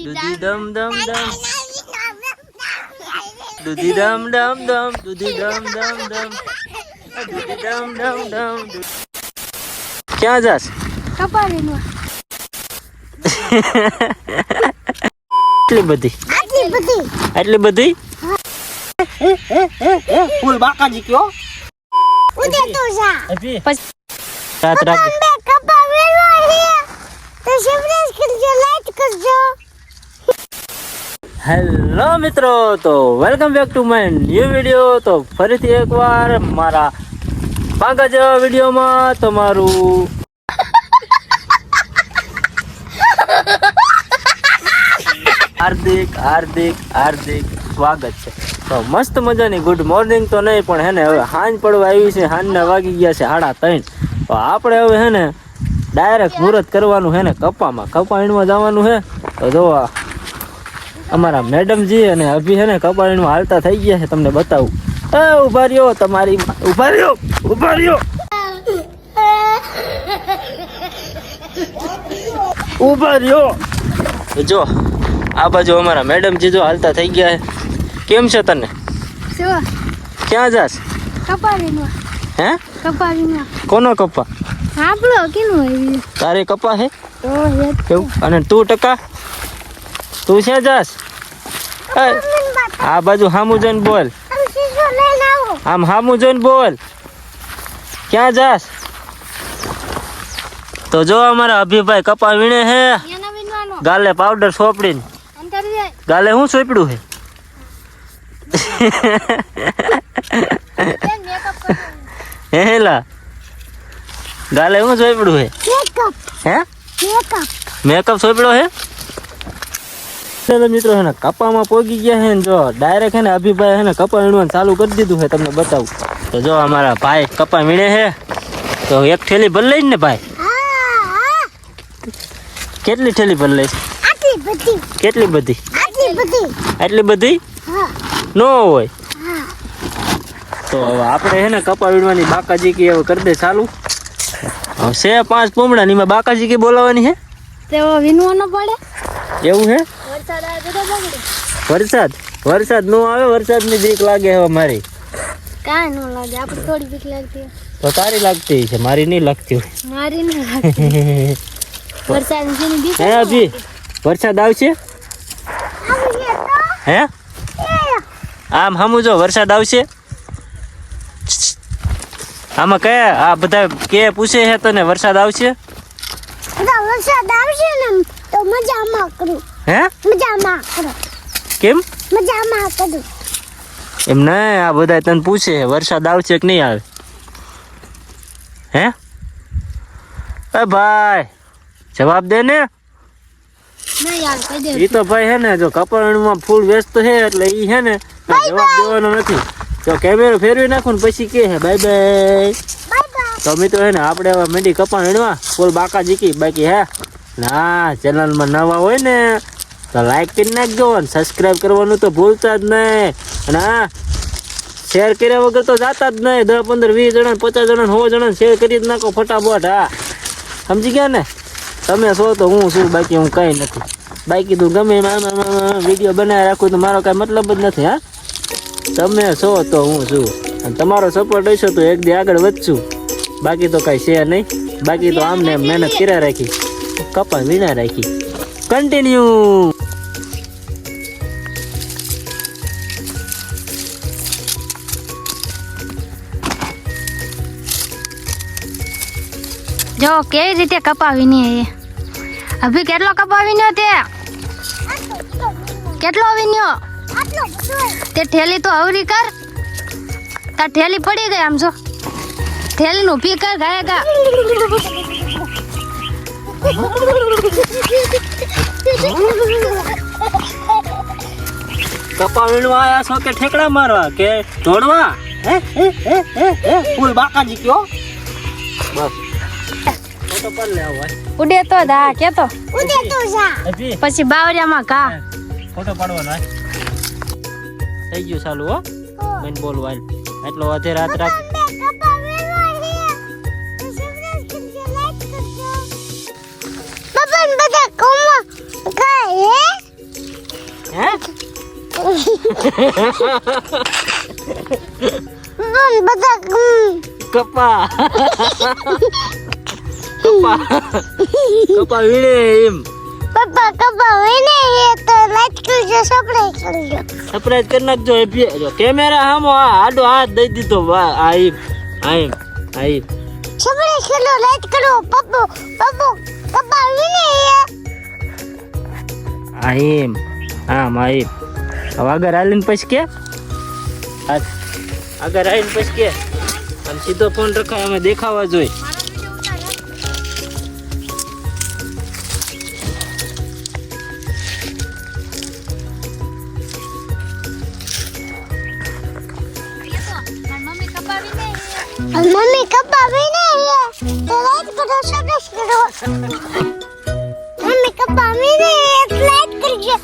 દૂધી દમ દમ દમ દૂધી દમ દમ દમ દૂધી દમ દમ દમ દૂધી દમ દમ દમ ક્યાં જાસ કપાવીમાં એટલી બધી ફૂલ બાકાજી કયો ઉદે તો જા રાત રાત કપાવેલો હે તો સબસ્ક્રાઇબ કરજો લાઈક કરજો. હેલો મિત્રો, તો welcome back to my new video. તો ફરીથી એકવાર મારા પાંગા જેવા વિડીયોમાં તમારું હાર્દિક હાર્દિક હાર્દિક સ્વાગત છે. તો મસ્ત મજાની ગુડ મોર્નિંગ તો નહીં, પણ હે ને હવે સાંજ પડવા આવી છે. સાંજના વાગી ગયા છે 3:30. તો આપણે હવે હે ને ડાયરેક્ટ મુહૂર્ત કરવાનું હે ને કપામાં વીણવા જવાનું છે. તો જો અમારા મેડમજી અને અભી હે ને કપાળીમાં હાલતા થઈ ગયા છે, તમને બતાવું. ઉભા રહ્યો, તમારી ઉભા રહ્યો ઉભા રહ્યો. જો આ બાજુ અમારા મેડમજી જો હાલતા થઈ ગયા છે. કેમ છે તને? ક્યાં જાસ? કપાવીમાં. હે કપાવીમાં કોનો કપા? આપણો કેનો આવી તારે કપા હે? તો હે કેવું? અને તું ટકા તું ક્યાં જાસ? આ બાજુ હામું જોઈને બોલ. આમ હામું જોઈને બોલ. ક્યાં જાસ? તો જો અમારા અભિભાઈ કપા વીણે હે. ગાલે પાવડર સોપડીને. ગાલે શું સોપડ્યું હે? હેલા ગાલે શું સોપડ્યું હે? હે મેકઅપ સોપડ્યો હે? ચલો મિત્રો હે ને કપામાં પોગી ગયા હે ને જો ડાયરેક્ટ હે ને અભિભાઈ હે ને કપા વીણવાનું ચાલુ કરી દીધું છે, તમને બતાવું. તો જો અમારા ભાઈ કપા વીણે હે. તો એક થેલી ભર લઈ ને ભાઈ? કેટલી થેલી ભર લઈશ? કેટલી બધી? આટલી બધી નો હોય. તો હવે આપણે હે ને કપા વીણવાની બાકાજી કે હવે કરી દે ચાલુ. છે 5 પૂમડા ની માં બાકાજી કે બોલાવાની હે. તેવો વીણવાનો પડે એવું હે? વરસાદ આવે તો બગડે. વરસાદ નો આવે. વરસાદ ની બીક લાગે હવે મારી. કાંઈ ન લાગે, આપણે થોડી બીક લાગતી. તો તારી લાગતી છે, મારી નહીં લાગતી હોય. મારી ન લાગતી. વરસાદ ની બીક હે અભી વરસાદ આવશે? હે આમ હમું જો વરસાદ આવશે. આમાં કયા આ બધા કે પૂછે છે તને વરસાદ આવશે? વરસાદ આવશે ને તો મજામાં કરું. હે મજામાં કરું. કેમ મજામાં કરું? એમ નહીં, આ બધા તને પૂછે વરસાદ આવશે કે નહીં આવે. હે એ ભાઈ જવાબ દે ને. નહીં યાર કહી દે. ઈ તો ભાઈ હે ને જો કપડામાં ફૂલ વ્યસ્ત છે એટલે ઈ હે ને જવાબ દેવાનો નથી. તો કેમેરો ફેરવી નાખું ને પછી કે હે બાય બાય. તો મિત્રો હે ને આપણે હવે મંડી કપા વીણવા ફૂલ બાકા જીકી. બાકી હે ના ચેનલમાં નવા હોય ને તો લાઈક કરી નાખજો ને સબસ્ક્રાઈબ કરવાનું તો ભૂલતા જ નહીં. અને હા શેર કર્યા વગર તો જાતા જ નહીં. 10 15 20 જણા 50 જણા 100 જણા શેર કરી જ નાખો ફટાફટ. હા સમજી ગયા ને? તમે છો તો હું છું, બાકી હું કંઈ નથી. બાકી તું ગમે વિડીયો બનાવી રાખું તો મારો કાંઈ મતલબ જ નથી. હા તમે છો તો હું છું, અને તમારો સપોર્ટ હશો તો એક દી આગળ વધશું. બાકી તો કાંઈ છે નહીં. બાકી તો આમને મહેનત કર્યા રાખી, કપા વીણા રાખી. કન્ટિન્યુ. જો કેવી રીતે કપાવીની અભી કેટલો કપાવીન્યો તે? કેટલો વીન્યો? તે ઠેલી તો હવરી કર. તાર ઠેલી પડી ગઈ. આમ જો ઠેલી નું પી કર ગાય ગા. કપા વીણવા આયા છો કે ઠેકડા મારવા કે ઢોળવા? ફૂલ બાકાજી કયો બસ. ફોટો પર લે આવો. ઉડે તો દા કેતો ઉડે તો જા. પછી બાવરિયામાં ઘા ફોટો પાડવાનો થઈ ગયું ચાલુ. હો મેન બોલવા એટલો વધે રાત રાત. કપા કપા કપા વીણે એમ પપ્પા કપા વિને એ તો લાઈટ કરજો સરપ્રાઈઝ કરજો સરપ્રાઈઝ કરી નાખજો એ જો કેમેરા હામો આ આડો હાથ દઈ દીધો વાહ આઈમ આઈમ આઈમ સરપ્રાઈઝ કરો લાઈટ કરો પપ્પુ પપ્પુ કપા વિને આઈમ આમ આઈમ હવે આગળ હાલીને પછી કે આગળ આવીને પછી કે આમ સીધો ફોન રખાય અમે દેખાવા જોઈએ મમ્મી કપાવી ને મમ્મી કપા વિને તો લાઈટ કરો સરપ્રાઈઝ કરો મમ્મી કપા વિને લાઈટ કરજો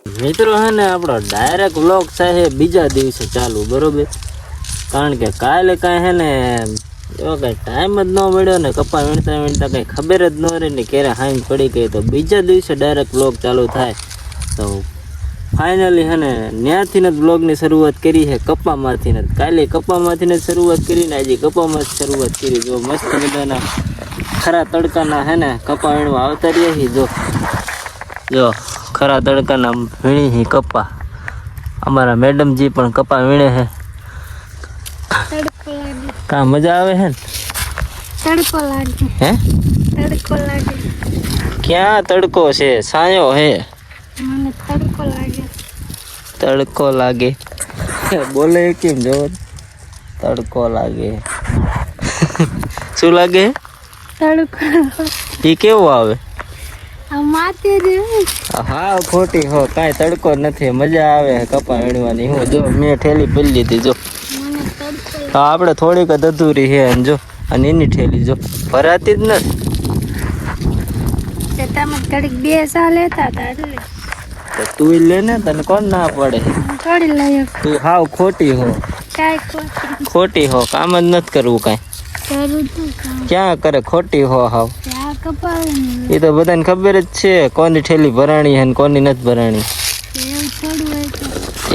મિત્રો હે ને આપણો ડાયરેક્ટ વ્લોગ છે બીજા દિવસે ચાલુ બરોબર કારણ કે કાલે કાંઈ હે ને એવો કાંઈ ટાઈમ જ ન મળ્યો ને કપા વીણતા વીણતા કંઈ ખબર જ ન રહી ને ક્યારે હાઈમ પડી ગઈ તો બીજા દિવસે ડાયરેક્ટ વ્લોગ ચાલુ થાય તો ફાઇનલી હે ને ત્યાંથી જ વ્લોગની શરૂઆત કરી છે કપામાંથી જ કાલે કપામાંથી જ શરૂઆત કરીને આજે કપામાં જ શરૂઆત કરી જો મસ્ત મજાના ખરા તડકાના હે ને કપા વીણવા આવતા રહ્યા છીએ જો ખરા તડકાના વીણી હી કપા અમારા મેડમજી પણ કપા વીણે છે તડકો લાગે કા મજા આવે છે ને તડકો લાગે હે તડકો લાગે ક્યાં તડકો છે સાયો હે મને તડકો લાગે તડકો લાગે બોલે કેમ જો તડકો લાગે શું લાગે તડકો એ કેવું આવે આ માથે રે હા ખોટી હો કાંઈ તડકો નથી મજા આવે કપા વીણવાની હું જો મેં ઠેલી ભરી લીધી જો મને તડકો તો આપણે થોડીક જ અધૂરી છે અને જો અને એની ઠેલી જો ભરાતી જ નથી તે તમે ઘડીક 2 સાલ લેતા હતા એટલે તો તું લે ને તને કોણ ના પડે થોડી લઈ તું હાવ ખોટી હો કાંઈ ખોટી હો કામ જ નથી કરવું કાંઈ કરું તું કામ ક્યાં કરે ખોટી હો હાવ આ કપાવે એ તો બધાને ખબર જ છે કોની ઠેલી ભરાણી છે ને કોની નથી ભરાણી એવું થોડું હોય તો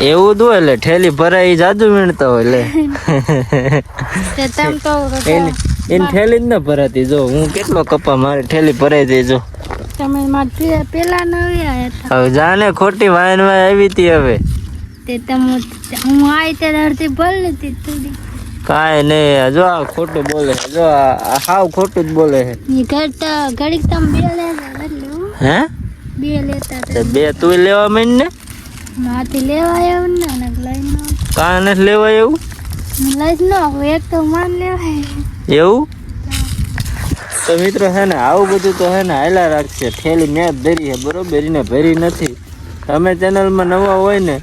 એવું જ હોય એટલે ઠેલી ભરાઈ જાદુ વીણતા હોય લે તે તમ તો એની ઠેલી જ ન ભરાતી જો હું કેટલો કપા મારી ઠેલી ભરાઈ દઈ જો તમે મારે પેલા ન આવ્યા હતા હવે જાને ખોટી વાયન વાય આવી હતી હવે તે તમે હું આવી તે ધરતી ભલ નથી થોડી કાંઈ નહીં જો આ ખોટું બોલે છે જો આ હાવ ખોટું જ બોલે છે એ ઘડીક તમે 2 લેતા એટલે હું હે 2 લેતા તો હતા બે તું લેવા માંડ ને માથી લેવા આવ્યું ને અને લઈને કાં નથી લેવા એવું લઈ ન એક તો માન લેવાય એવું તો મિત્રો હે ને આવું બધું તો હે ને હાલા રાખશે ઠેલી મેં જ ધરી છે બરોબર એને ભરી નથી તમે ચેનલમાં નવા હોય ને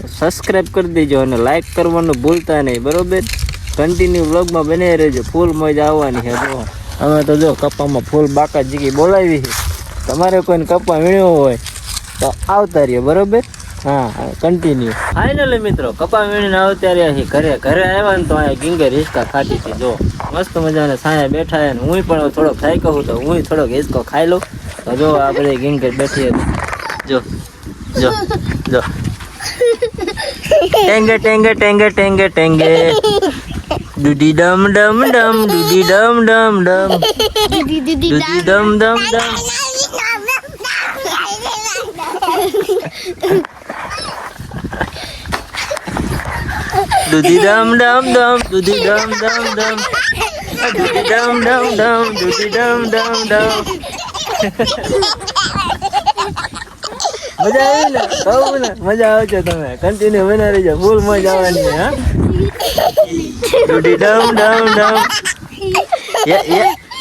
સબસ્ક્રાઈબ કરી દેજો અને લાઈક કરવાનું ભૂલતા નહીં બરોબર કન્ટિન્યુ વ્લોગમાં બને રહેજો ફૂલ મજા આવવાની છે જો અમે તો જો કપામાં ફૂલ બાકા જીકી બોલાવી છે તમારે કોઈને કપા વીણ્યો હોય તો આવતા રહ્યો બરોબર હા કન્ટિન્યુ ફાઇનલી મિત્રો કપા વીણીને આવતા રહ્યા છીએ ઘરે આવ્યા ને તો અહીંયા ગીંગર હિંચકા ખાતી હતી જો મસ્ત મજાના છાયા બેઠા અને હું પણ થોડોક ખાઈ કહું તો હું થોડોક હિંચકો ખાઈ લઉં તો જો આ બધી ગીંગર બેઠી હતી જો જો જો ટેંગે ટેંગે ટેંગે ટેંગે ટેંગે દૂધી ડમ ડમ ડમ દૂધી ડમ ડમ ડમ દૂધી ડમ ડમ ડમ દૂધી ડમ ડમ ડમ દૂધી ડમ ડમ ડમ દૂધી ડમ ડમ ડમ દૂધી ડમ ડમ ડમ મજા આવી ને કહું ને મજા આવશે તમે કન્ટિન્યુ બના રહીજો ફૂલ મજા આવવાની હા દૂધી ડમ ડમ ડમ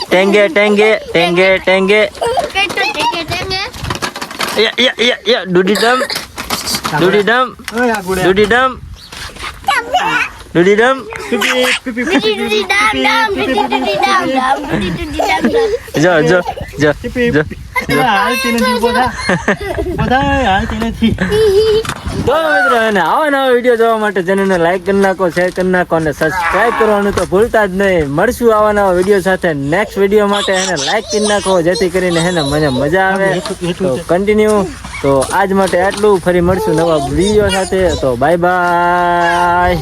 ટેંગે ટેંગે ટેંગે ટેંગે દૂધી ડમ દૂધી ડમ દૂધી ડમ દૂધી ડમ જો જો જો જો હાલતી નથી બધા હાલતી નથી. તો મિત્રો એને આવા નવા વિડીયો જોવા માટે ચેનલને લાઈક કરી નાખો, શેર કરી નાખો અને સબસ્ક્રાઇબ કરવાનું તો ભૂલતા જ નહીં. મળશું આવા નવા વિડીયો સાથે. નેક્સ્ટ વિડીયો માટે એને લાઈક કરી નાખો જેથી કરીને એને મને મજા આવે. તો કન્ટિન્યુ. તો આજ માટે આટલું. ફરી મળશું નવા વિડીયો સાથે. તો બાય બાય.